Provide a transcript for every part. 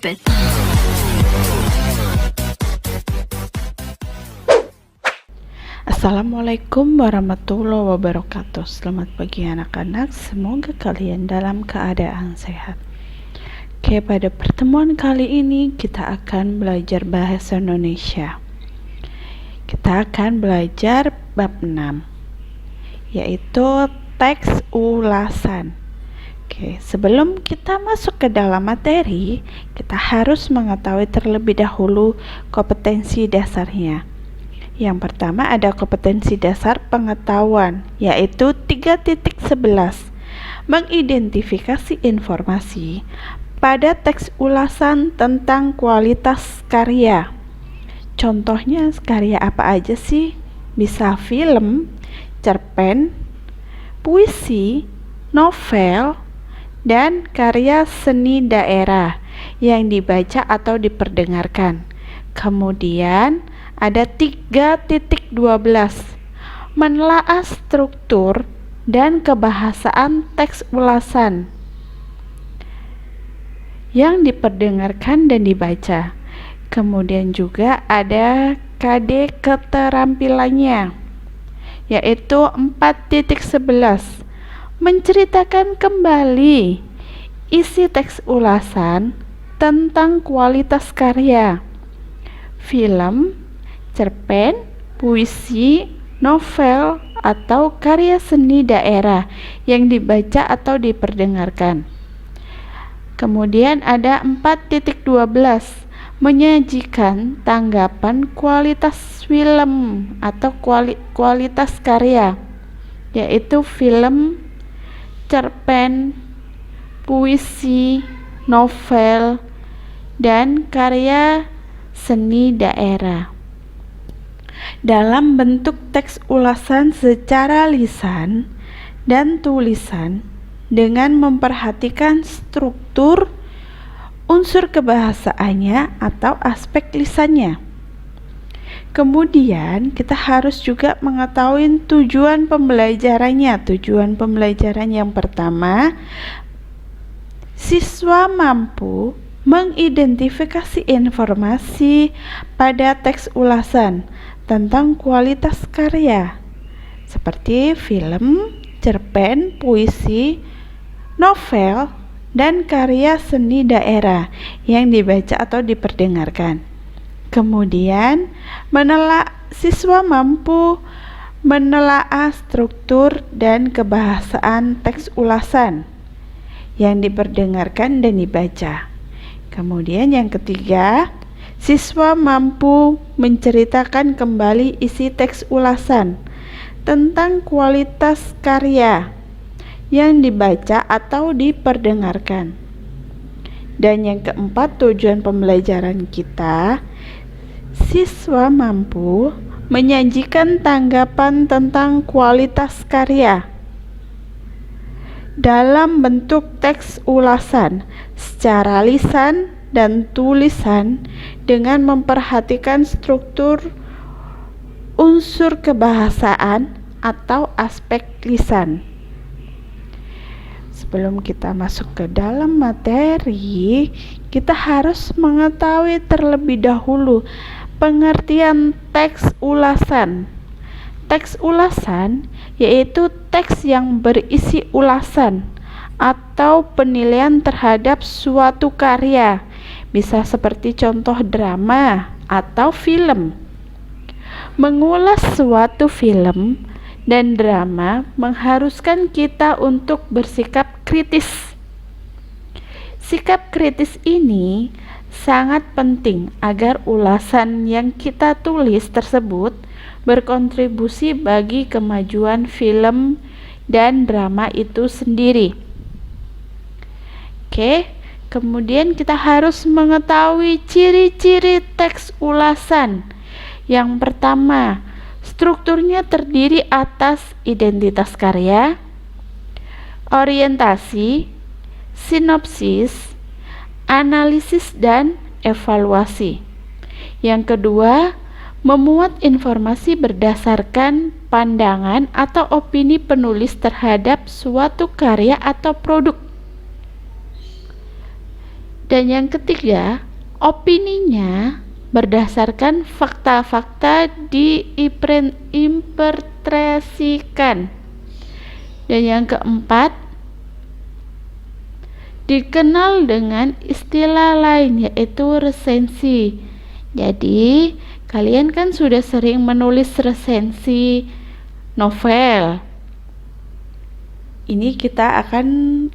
stupid. Assalamualaikum warahmatullahi wabarakatuh. Selamat pagi anak-anak, semoga kalian dalam keadaan sehat. Oke, pada pertemuan kali ini kita akan belajar bahasa Indonesia. Kita akan belajar bab 6, yaitu teks ulasan. Oke, sebelum kita masuk ke dalam materi, kita harus mengetahui terlebih dahulu kompetensi dasarnya. Yang pertama ada kompetensi dasar pengetahuan, yaitu 3.11, mengidentifikasi informasi pada teks ulasan tentang kualitas karya. Contohnya karya apa aja sih? Bisa film, cerpen, puisi, novel, dan karya seni daerah yang dibaca atau diperdengarkan. Kemudian ada 3.12, menelaah struktur dan kebahasaan teks ulasan yang diperdengarkan dan dibaca. Kemudian juga ada KD keterampilannya, yaitu 4.11, menceritakan kembali isi teks ulasan tentang kualitas karya, film, cerpen, puisi, novel, atau karya seni daerah yang dibaca atau diperdengarkan. Kemudian ada 4.12, menyajikan tanggapan kualitas film atau kualitas karya, yaitu film, cerpen, puisi, novel, dan karya seni daerah. Dalam bentuk teks ulasan secara lisan dan tulisan dengan memperhatikan struktur, unsur kebahasaannya atau aspek lisannya. Kemudian kita harus juga mengetahui tujuan pembelajarannya. Tujuan pembelajaran yang pertama, siswa mampu mengidentifikasi informasi pada teks ulasan tentang kualitas karya seperti film, cerpen, puisi, novel, dan karya seni daerah yang dibaca atau diperdengarkan. Kemudian siswa mampu menelaah struktur dan kebahasaan teks ulasan yang diperdengarkan dan dibaca. Kemudian yang ketiga, siswa mampu menceritakan kembali isi teks ulasan tentang kualitas karya yang dibaca atau diperdengarkan. Dan yang keempat, tujuan pembelajaran kita, siswa mampu menyajikan tanggapan tentang kualitas karya dalam bentuk teks ulasan secara lisan dan tulisan dengan memperhatikan struktur, unsur kebahasaan atau aspek lisan. Sebelum kita masuk ke dalam materi, kita harus mengetahui terlebih dahulu pengertian teks ulasan. Teks ulasan yaitu teks yang berisi ulasan atau penilaian terhadap suatu karya, bisa seperti contoh drama atau film. Mengulas suatu film dan drama mengharuskan kita untuk bersikap kritis. Sikap kritis ini sangat penting agar ulasan yang kita tulis tersebut berkontribusi bagi kemajuan film dan drama itu sendiri. Oke, kemudian kita harus mengetahui ciri-ciri teks ulasan. Yang pertama, strukturnya terdiri atas identitas karya, orientasi, sinopsis, analisis, dan evaluasi. Yang kedua, memuat informasi berdasarkan pandangan atau opini penulis terhadap suatu karya atau produk. Dan yang ketiga, opininya berdasarkan fakta-fakta diinterpretasikan. Dan yang keempat, dikenal dengan istilah lain yaitu resensi. Jadi, kalian kan sudah sering menulis resensi novel. Ini kita akan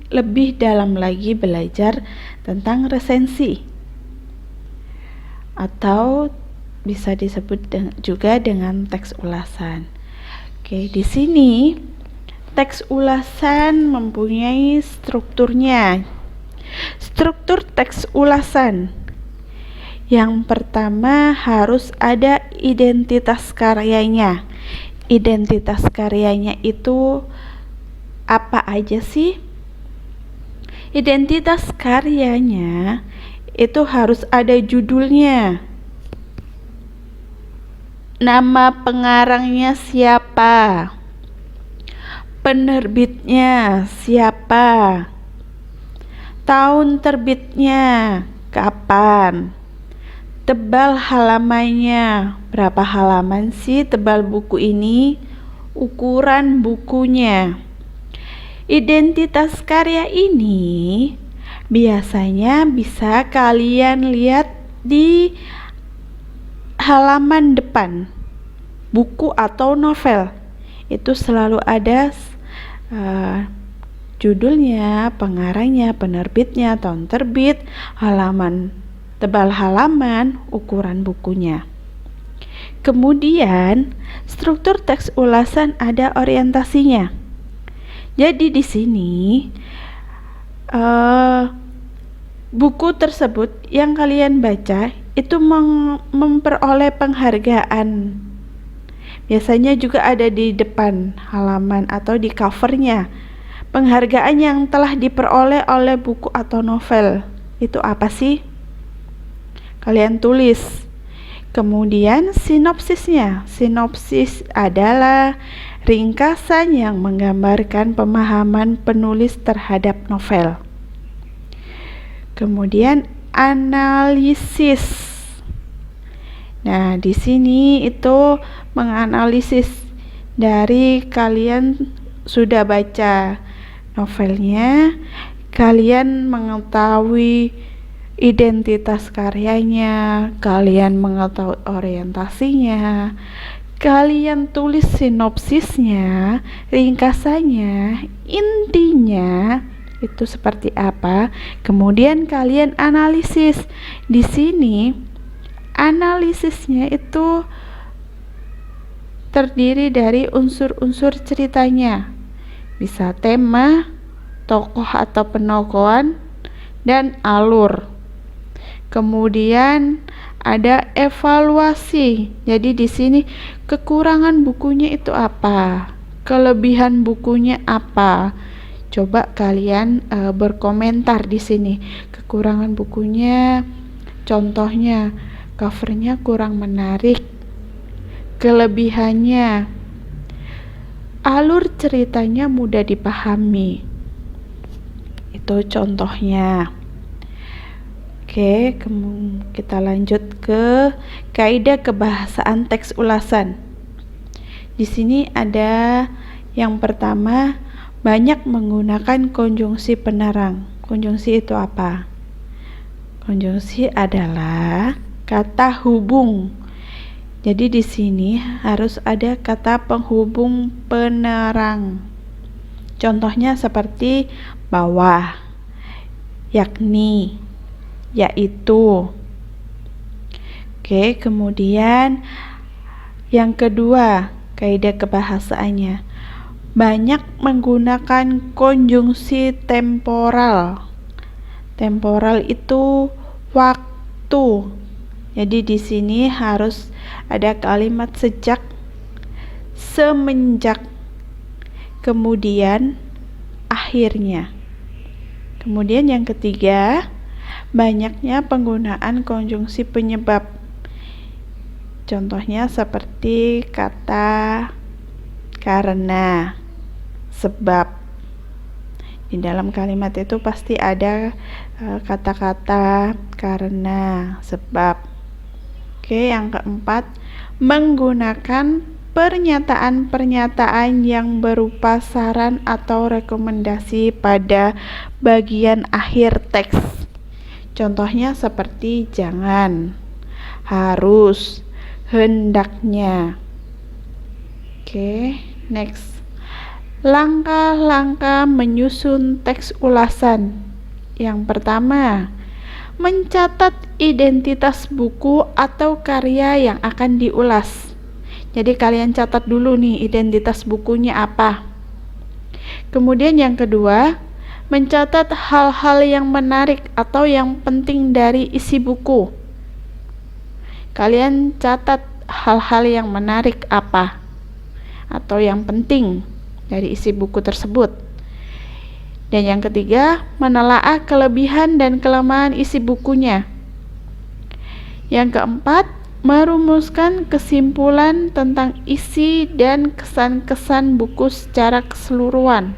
lebih dalam lagi belajar tentang resensi, atau bisa disebut juga dengan teks ulasan. Oke, di sini teks ulasan mempunyai strukturnya. Struktur teks ulasan. Yang pertama harus ada identitas karyanya. Identitas karyanya itu apa aja sih? Identitas karyanya itu harus ada judulnya. Nama pengarangnya siapa? Penerbitnya siapa? Tahun terbitnya kapan? Tebal halamannya, berapa halaman sih tebal buku ini? Ukuran bukunya. Identitas karya ini biasanya bisa kalian lihat di halaman depan buku atau novel. Itu selalu ada judulnya, pengarangnya, penerbitnya, tahun terbit, halaman, tebal halaman, ukuran bukunya. Kemudian, struktur teks ulasan ada orientasinya. Jadi di sini buku tersebut yang kalian baca itu memperoleh penghargaan. Biasanya juga ada di depan halaman atau di covernya. Penghargaan yang telah diperoleh oleh buku atau novel itu apa sih? Kalian tulis. Kemudian sinopsisnya. Sinopsis adalah ringkasan yang menggambarkan pemahaman penulis terhadap novel. Kemudian analisis. Nah, di sini itu menganalisis dari kalian sudah baca novelnya, kalian mengetahui identitas karyanya, kalian mengetahui orientasinya, kalian tulis sinopsisnya, ringkasannya, intinya itu seperti apa, kemudian kalian analisis. Di sini analisisnya itu terdiri dari unsur-unsur ceritanya, bisa tema, tokoh atau penokohan, dan alur. Kemudian ada evaluasi. Jadi di sini kekurangan bukunya itu apa? Kelebihan bukunya apa? Coba kalian berkomentar di sini. Kekurangan bukunya, contohnya covernya kurang menarik. Kelebihannya, alur ceritanya mudah dipahami. Itu contohnya. Oke, kita lanjut ke kaidah kebahasaan teks ulasan. Di sini ada yang pertama, banyak menggunakan konjungsi penerang. Konjungsi itu apa? Konjungsi adalah kata hubung. Jadi di sini harus ada kata penghubung penerang. Contohnya seperti bawah, yakni, yaitu. Oke, kemudian yang kedua, kaidah kebahasaannya, banyak menggunakan konjungsi temporal. Temporal itu waktu. Jadi di sini harus ada kalimat sejak, semenjak, kemudian akhirnya. Kemudian yang ketiga, banyaknya penggunaan konjungsi penyebab. Contohnya seperti kata karena, sebab. Di dalam kalimat itu pasti ada kata-kata karena, sebab. Oke, yang keempat, menggunakan pernyataan-pernyataan yang berupa saran atau rekomendasi pada bagian akhir teks. Contohnya seperti jangan, harus, hendaknya. Oke, next. Langkah-langkah menyusun teks ulasan. Yang pertama, mencatat identitas buku atau karya yang akan diulas. Jadi kalian catat dulu nih identitas bukunya apa. Kemudian yang kedua, mencatat hal-hal yang menarik atau yang penting dari isi buku. Kalian catat hal-hal yang menarik apa atau yang penting dari isi buku tersebut. Dan yang ketiga, menelaah kelebihan dan kelemahan isi bukunya. Yang keempat, merumuskan kesimpulan tentang isi dan kesan-kesan buku secara keseluruhan.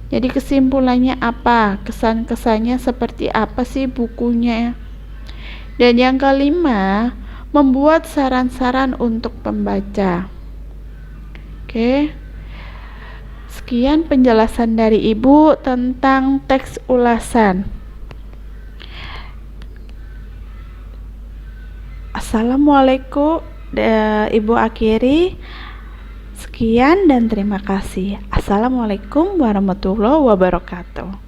Jadi kesimpulannya apa? Kesan-kesannya seperti apa sih bukunya? Dan yang kelima, membuat saran-saran untuk pembaca. Oke. Sekian penjelasan dari Ibu tentang teks ulasan. Assalamualaikum, Ibu akhiri. Sekian dan terima kasih. Assalamualaikum warahmatullahi wabarakatuh.